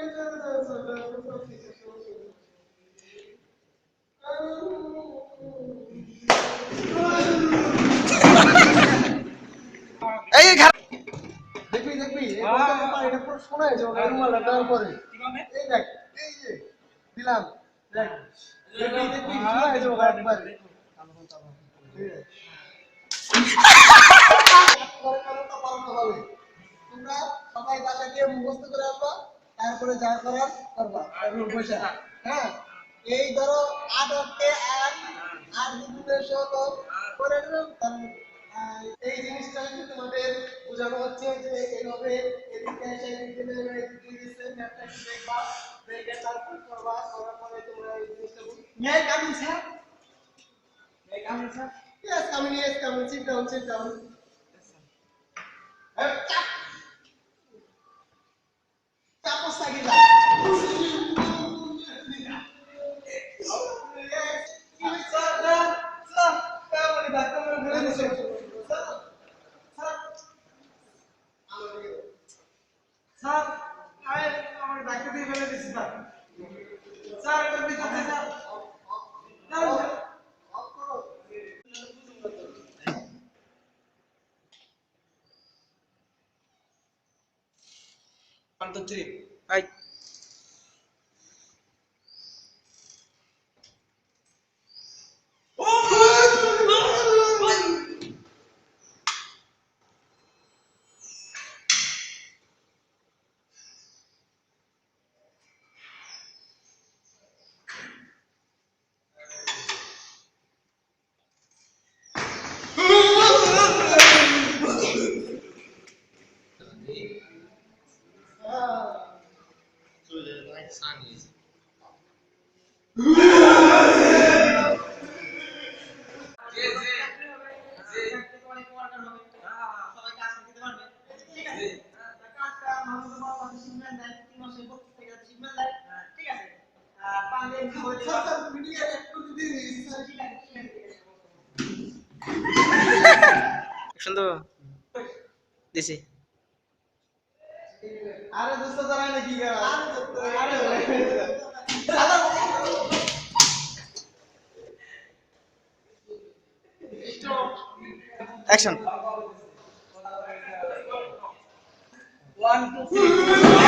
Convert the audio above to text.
এই দেখবি দেখবি এটা পুরো শোনায় যে রুমালটা দেওয়ার পরে এই দেখ এই যে দিলাম দেখ দেখবি দেখবি শোনায় যে একবার তোমরা সবাই বাসা গিয়ে মুখস্থ করে আসবা তারপরে যা করার করবা বসে হ্যাঁ এই ধরো আট অঙ্কে আট আট দুগুণের শত করে এই জিনিসটা কিন্তু তোমাদের বোঝানো হচ্ছে যে এইভাবে এদিকে এসে এদিকে নেমে এদিকে গেছে ম্যাপটা একটু দেখবা দেখে তারপর করবা করার পরে তোমরা এই জিনিসটা May I come in, sir? May I come in, sir? yes come in sit down চাপ চাপ সাগিলা Sir, আমার ডাক্তার দিয়ে ফেলে দিচ্ছি স্যার স্যার এটা দিচ্ছে sir One, two, three. Hi. সুন্দর দিছি আরে দোস্ত জানাই না কি করা আরে অ্যাকশন 1, 2, 3.